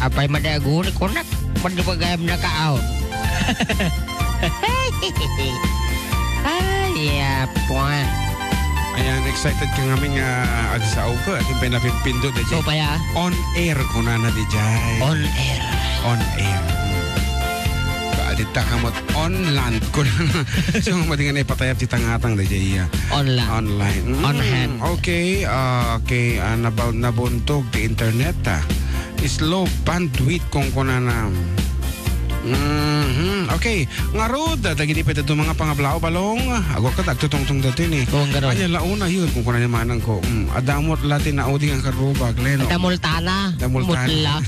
Apay madagun ko nak madupagayam na kaon. Ay, puan. Ayan, excited ka nga agsaw ko. At yung pinapipindot na So, paya? On air ko na DJ. On air. On air. Kaadita ka mo't on land ko na. So, matingan ay patayap titangatang DJ. Online. Online. On hand. Okay. Okay. Nabuntog di internet. Slow bandwidth kung kunana. Okay. Nga road, dagiti pa ito mga pangablao balong. Ako ka tagtutong-tong dati ni. Kung gano'n. Kanya launa yun kung kunan naman ko. Adamot latin na uding ang karubag. Leno. Damultana. Mutla.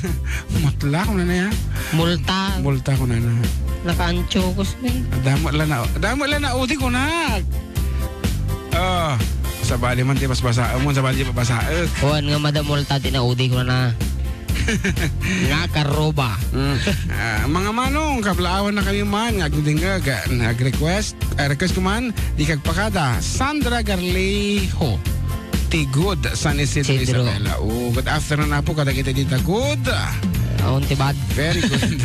Mutla kung na ya. Multa. Multa kung na. Nakaanchokos na yun. Adamot lang na uding ko na. Sa bali man di mas basa mo. Sa bali di pa basa. Kuhan nga madamulta tinaudi ko na. Nga karoba. Mga manong kablaawan na kami man nag-request ko man di kagpakada Sandra Garlejo Tigud San Isidro Isabela. Good afternoon na po kada kita dito. Good. Tibad. Very good.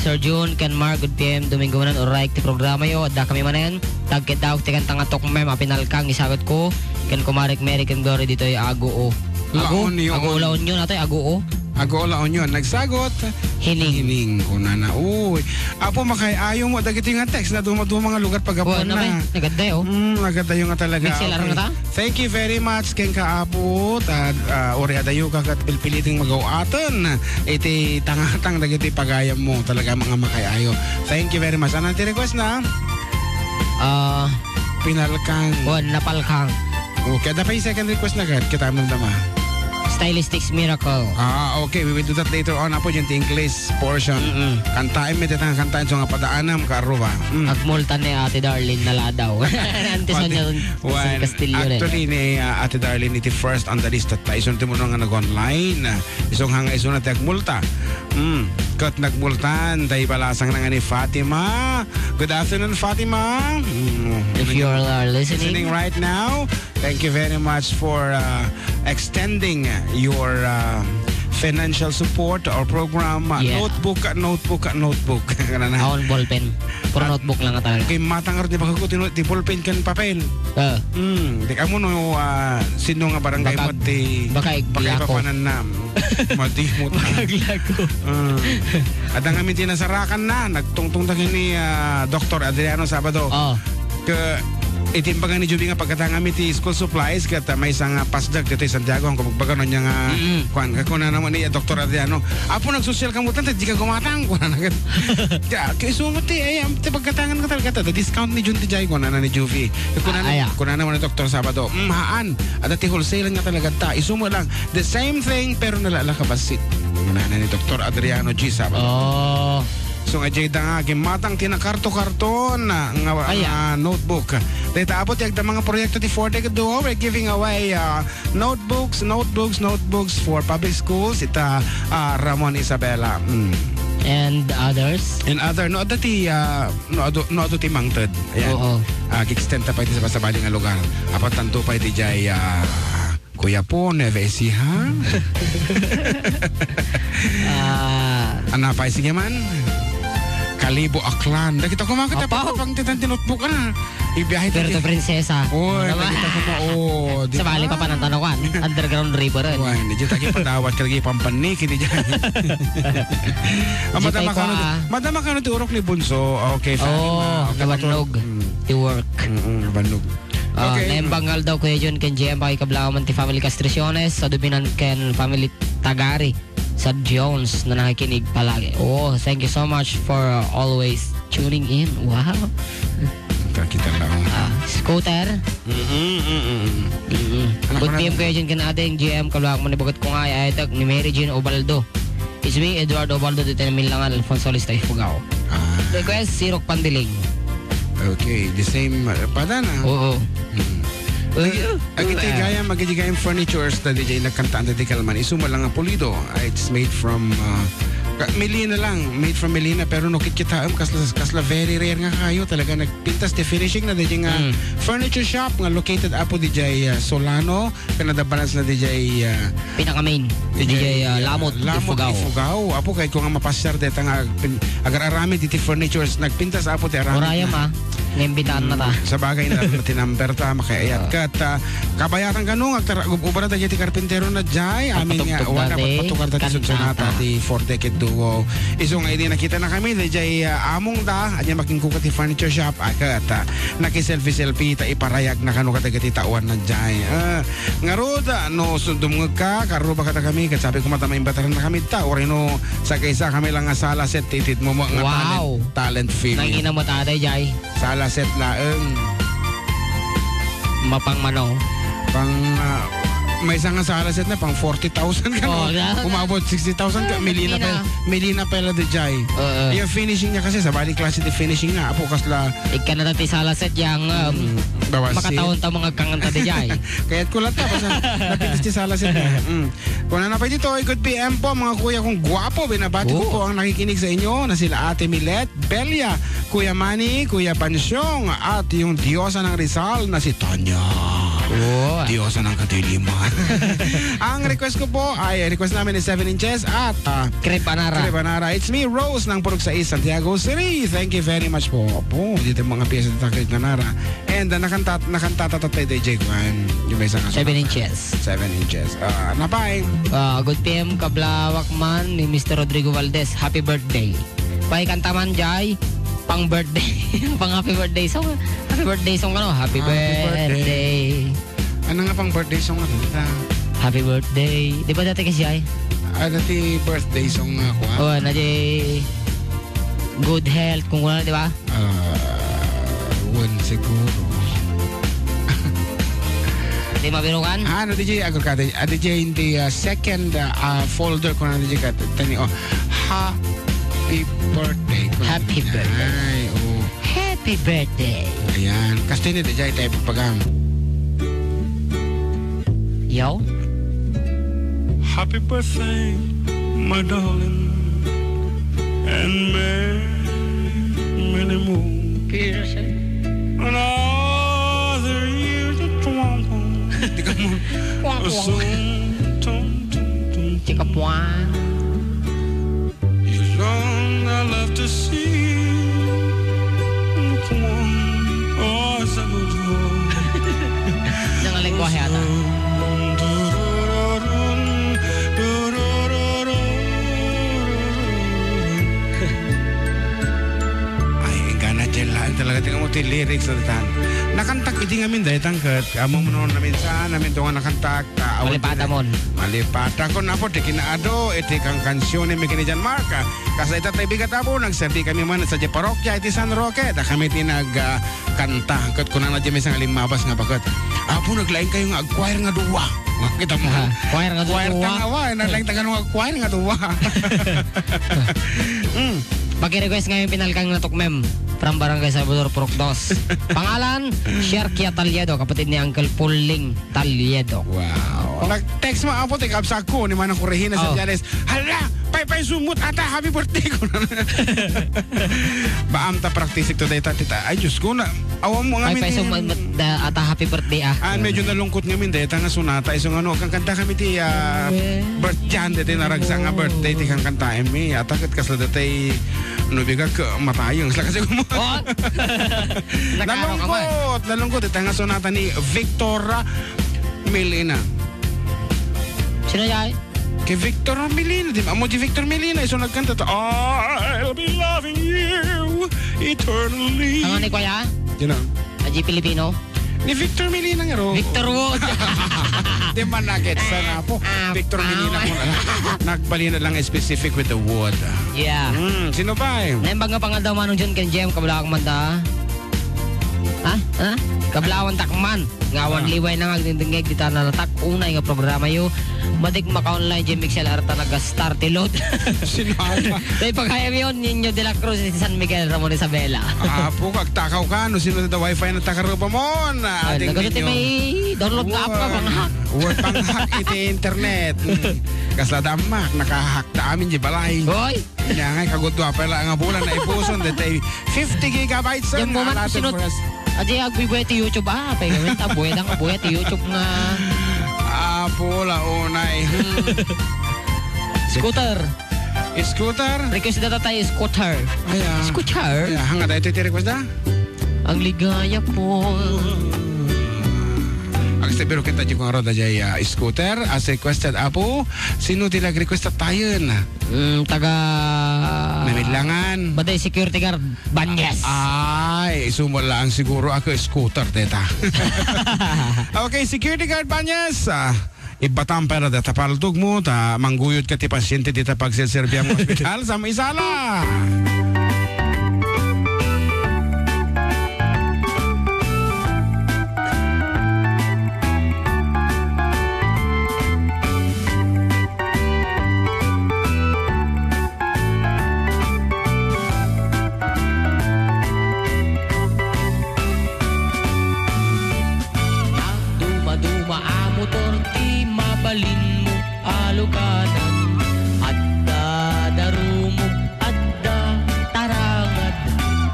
Sir June, Ken Mar, good PM, Domingo manan, oray ti programa yo, da kami manan, tagkitaw, tikan tangatok mem, apinalkang, isagot ko, Ken Kumarik, Mary, Ken Glory, dito ay Ago. Laon yun. Ago laon yun, nato ay Ago. Ago laon yun, nagsagot. Hining ko na na. Uy, apo makay ayaw mo, dagiti nga text na dumaduma mga lugar pagapon na. Naganda yo. Naganda yung nga talaga. Okay. Thank you very much, Ken kaapot, at ori adayo kagat pilpiliting magawaatan. Iti tangatang dagiti pagayam mo, talaga mga makayayo. Thank you very much. Ano ti request na? Pinalkang. Napalkang. Okay, da pa yung second request na kita mandama. Stylistics Miracle. Okay. We will do that later on. Apo yung English portion. Kantain mo ditang kantain so nga padaanam karuba. Agmulta ni Ate Darlene naladaw. Antisan niya sa Castillo rin. Actually ni Ate Darlene iti first on the list at isun mo nga nag-online. Isong hanga isun at agmulta. Kat nagmultan. Tayo palasang na nga ni Fatima. Good afternoon, Fatima. If you are listening right now, thank you very much for extending your financial support to our program. Notebook. Aon ballpen. Puro notebook lang talaga. Kay matangar di baka ko ti ballpen kan papel. Di ka mo no sino nga barangay mo ti baka iglako. Mati mo Iglako. At ang amin tinasarakan na nagtungtong tangin ni Dr. Adriano Sabado. Itimbagan ni Juby nga pagkatangami ti school supplies kata may isang pasdag dito sa Santiago ang kumagbaga niya nga kuan kakuna naman ni Dr. Adriano apo nagsosyal kamutan di ka gumatang kuan agad kaya sumuti ay pagkatangan ka talaga the discount ni Jun ti Jai kuan na ni Juby kunan naman ni Dr. Sabado haan at ti wholesale nga talaga ta isumo lang the same thing pero nalala ka basit kunan ni Dr. Adriano G. Sabado so nga jay nga gimatang tinakarto-karton nga notebook. Dahil abot yung mga proyekto ti Forte Kaduho, we're giving away notebooks for public schools. Ita Ramon Isabela. And others? And other, no ado ti mangted. Ayan. Kikstenta pa iti sa basabaling nga lugar. Apat tanto pa iti jay Kuya po, Neve Ecija. Anapay sige man. Kalibo Aklan. Nakita ko mga katapang pang tinotebook ka na. Ibiyahe pero to prinsesa. Nakita ko mo. Sa bali pa panantanawan. Underground river rin. Hindi dyan tayo padawat ka lagi pampanik. Hindi dyan. Madama ka na ti urok ni Bunso. Okay, Fatima. Nabanog. Ti work. Nabanog. Naimbangal daw kuya Jun ken GM pakikablaman ti family Castriciones sa dubinan ken family Tagari sa Jones na nakikinig palagi. Thank you so much for always tuning in. Wow. Kita lang. Scooter. Good PM kuya Jun ken ating GM kablaman mo ni bagat ko nga ay ni Mary Jean Obaldo. It's me, Eduardo Obaldo dito na Milangan, Alfonso Lista Ifugao. Request, Sirok Pandiling. Okay, the same padana. Agiti gaya magiging furnitures na DJ nagkantaan na di kalman isuma lang ang pulido. It's made from Melina lang, made from Melina, pero no kita kasla very rare nga kayo talaga nagpintas the finishing na DJ nga furniture shop nga located apo DJ Solano Canada Balance na DJ pinaka main DJ Lamot Ifugao apo kay ko nga mapasyar deta nga agar-arami diti furnitures nagpintas apo ti arami Oraya ma ngimbitahan na ta sa bagay na tinamper ta makayat ka ta kabayatan kanong ubara ta ti karpintero na jay aming wala patukar ta ti sonata ti 4 decade duo iso nga hindi nakita na kami DJ among da anya makingkuka ti furniture shop akat naki-selfie ta iparayag na kanu kata ti tawan na jay nga roda no sundumngeg ka karo ba kata kami kat sabi ko mata maimbataran na kami ta orino sa kaysa kami lang nga sala set titit mo nga talent film nangina mo taday jay sala set laeng mapang mano pang may isang sala set na pang 40,000 ka umabot 60,000 ka Melina pala de jay yung finishing niya kasi sa bali klase de finishing nga apo kasla ikan na ti sala set yang makataon ta mga kanganta de jay kaya't kulat ta basta napitis ti sala set na kung na pa dito good PM po mga kuya kong guwapo binabati ko po ang nakikinig sa inyo na sila Ate Milet Belia Kuya Manny Kuya Pansyong at yung Diyosa ng Rizal na si Tanya Diyosa ng Kadiliman. Ang request ko po ay request namin is 7 inches at Crepanara. It's me, Rose ng Purok 6, Santiago City. Thank you very much po. Dito mga piyesa dito Crepanara. And nakantatatatay DJ Kwan. Yung may isang 7 inches. 7 inches. Napay. Good PM Kablawak man ni Mr. Rodrigo Valdez. Happy birthday. Pay kantaman jay. Pang birthday. Pang happy birthday song. Happy birthday song ano? Happy birthday. Ano nga pang birthday song ano? Happy birthday. Di ba dati kasi ay? Dati birthday song nga ako. Na di good health kung wala, di ba? Siguro. Di mabirukan? DJ agor ka. DJ in the second folder ko na DJ ka. Tani Happy birthday. Happy birthday. Ay, Happy birthday. Ayan. Kasi hindi DJ tayo pagpagam. Yo. Happy birthday, my darling, and many more. And all the years that Tika mo. Tika puan. You long I love to see. sa Jangan lengkuahe ata. Talaga tingnan mo ti lyrics sa tan. Nakantak iti ngamin dahil tangkat. Amo mo noon namin sa namin ito nga nakantak. Malipata mon. Malipata ko na po. Ti kinaado. Iti kang kansyon ni Mikini Jan Marca. Kasi ito tayo bigat po. Nagserti kami man sa parokya iti San Roque. Da kami tinagkanta. Kat ko na na dyan isang limabas nga bagat. Apo naglaing kayo nga acquire nga duwa. Kita mo. Acquire nga duwa. Acquire nga duwa. Naglaing taga nga acquire nga duwa. Pag-request ngayon pinalkang na tukmem from Barangay Salvador Purok 2. Pangalan, Sherkia Taliedo, kapatid ni Uncle Pauling Taliedo. Wow. Nag-text mo ako, tigabsak ko, ni Manang Kurehina sa Jales. Hala, pay sumut ata, happy birthday ko na. Baam ta praktisik to day tita. Ay, Diyos ko na. Awam mo nga pay sumut ata happy birthday medyo nalungkot nga min deta nga sunata. Isang ano, kang kanta kami ti birthday, deti naragsa nga birthday, ti kang kanta emi. Atakat kasla datay nubigag matayang sila kasi gumo. Nalungkot ito nga sonata ni Victor Melina. Sino yan? Kay Victor Melina, di ba? Amo di Victor Melina, iso nagkanta to. I'll be loving you eternally. Ang ni Kuya? You know? Aji Pilipino? Ni Victor Melina nga ro. Victor Wood. Di ba nagets na po? Victor Melina mo na. Nagbalina lang specific with the wood. Yeah. Sino ba eh? Naimbang nga pangal daw manong dyan kan Jem, kabala kang manda. Ha? Kablawan takman. Ngawan liway na ngagdingig dita na natak unay nga programa yo. Madik maka-online Jim Mixel Arta nag-start load. Sinama. Dahil paghayam yun, Niño de la Cruz si San Miguel Ramon Isabela. Apo, kagtakaw ka. No, sino na wifi na takarupa mo? Ay, nagalutin may download nga app ka pang hack. Word pang hack iti internet. Kasadamak, nakahack na amin di balay. Hoy! Kaya nga, kagudwa pala nga bulan na ipuson. Dito 50 gigabytes Yung moment sinot. Adi agbibuhay ti YouTube pay kami tabuhay lang buhay ti YouTube nga. Apo, launay. Scooter. Request na tayo scooter. Scooter? Ay, hanga tayo iti request na? Ang ligaya po. Ang sabiro kita dyan kung roda dyan scooter. As requested, Apo, sino di nag-request tayo na? Taga... Namidlangan. Baday security guard, Banyes. Ay, sumulaan siguro ako scooter, teta. Okay, security guard, Banyes. Ibatang pera data paltog mo, mangguyod ka ti pasyente dita pagsilserbiya mo hospital sa may sala. Balin mo aluganan at dadarumog at tarangad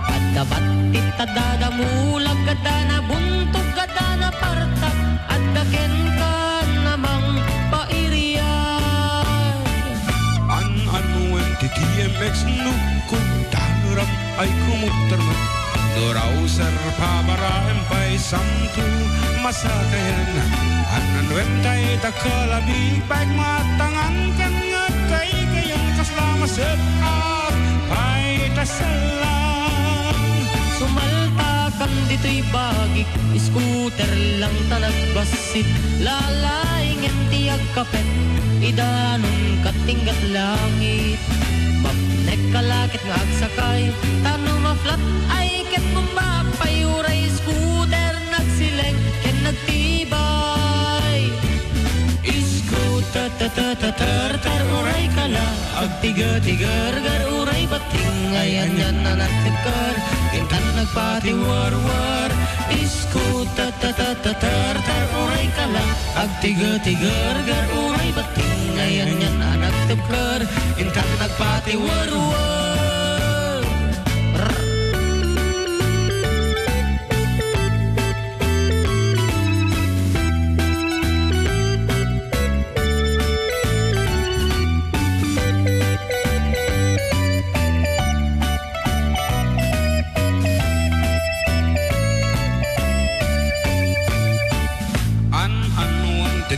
at batit at dadamulag at na buntog at na parta at daken ka namang pairiyan. An-anuan ti TMX nukog daram ay kumutarman Doraw sar pabaraem pay samtu masakayan Anan tay takalabig pag matangan kan nga kay kayong kaslamasip at pay tasalang Sumaltakan dito'y bagik scooter lang tanagbasit lalaing tiyag kapet idanon katinggat langit Mapnek kalakit nga agsakay Tano maflat ay ket mumbak Payuray scooter nagsileng ken nagtibay Scooter tar uray kala Agtiga-tigar gar uray bating Ayan yan na nagtikar Intan nagpatiwar-war Scooter tar uray kala Agtiga-tigar gar uray bating Ayan yan na nagtikar Intan nagpatiwar-war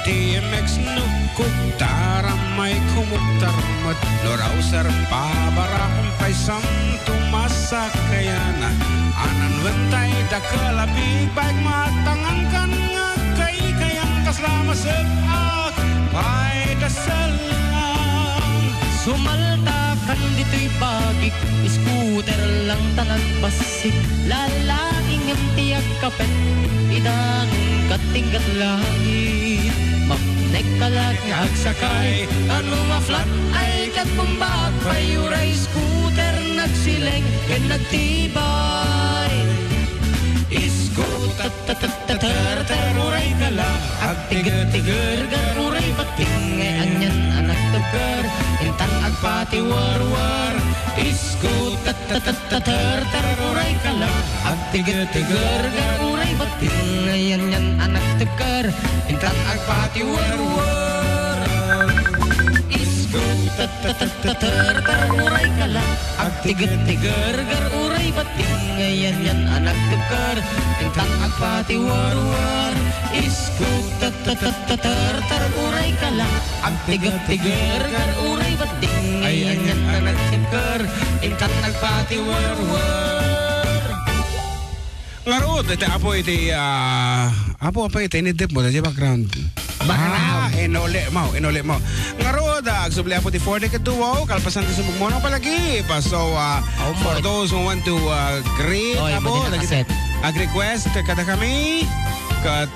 TMX nukog taramay kumuktarmat Loraw sar pabarahang pay samtu masakayana Anan wentay dakalabig bag matangan kan nga kay kayang kaslamasip ak pay dasalang Sumaltakan dito'y bagik Scooter lang tanagbasit Lalaing ang tiyag kapet Idanong katinggat langit Mapnek kalag nga agsakay Ano maflat ay katpumbak Payuray scooter nagsileng ken nagtibay Scooter tar uray kala Agtiga-tigar gar uray bating Anyan anak tugar Intan agpatiwar-war Scooter tar uray kala Agtiga-tigar gar uray bating Anyan anak tugar Intan agpatiwar-war Scooter tar uray kala Agtiga-tigar gar uray bating Ayan yan anak tugar Intan agpatiwar-war Scooter tar uray kala Agtiga-tigar gar uray bating Ayan yan anak tugar Intan agpatiwar-war Ngarod, ito apo iti, apo apa iti, inidip mo, iti background. Inuli mo. Ngarod, agsubli po ti 40 katuwo, kalpasan ti sumug mo ng palagi. So, for those who want to greet, abo, ag-request, kada kami, kat,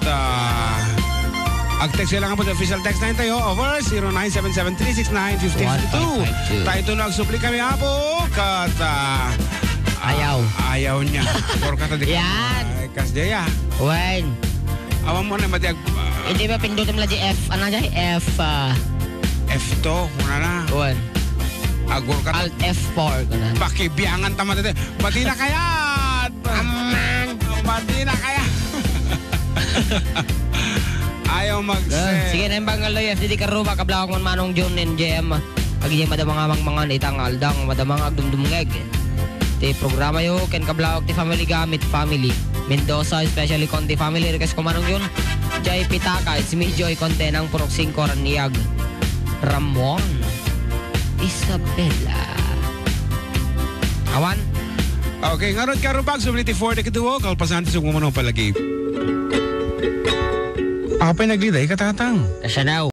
ag-text lang po sa official text line tayo, over 0977-369-1552. Tayo ito nagsubli kami, abo, kat, ayaw niya. Or kata di yan. Kas jaya. Wen. Awan mo na matiag. Hindi ba pindutin mo lang di F? Ano dyan? F to. Muna na. Wen. Agor ka. Alt F4. Ganun. Pakibiyangan tama dito. Bati na kaya. Aman. Bati na kaya. Ayaw mag-send. Sige na yung bangal lo FDD karuba. Kablawak man manong June and JM. Agi madamang mga itang aldang. Madamang agdumdumngeg. Ti programa yo ken kablawak ti family gamit family Mendoza especially konti family request ko manong yun Jay Pitaka it's me Joy konti ng Purok 5 Raniyag Ramon Isabela Awan okay ngarod karubag subliti 40 kaduwo kalpasan ti sugmo mo palagi. Apay nagliday katatang. Kasya now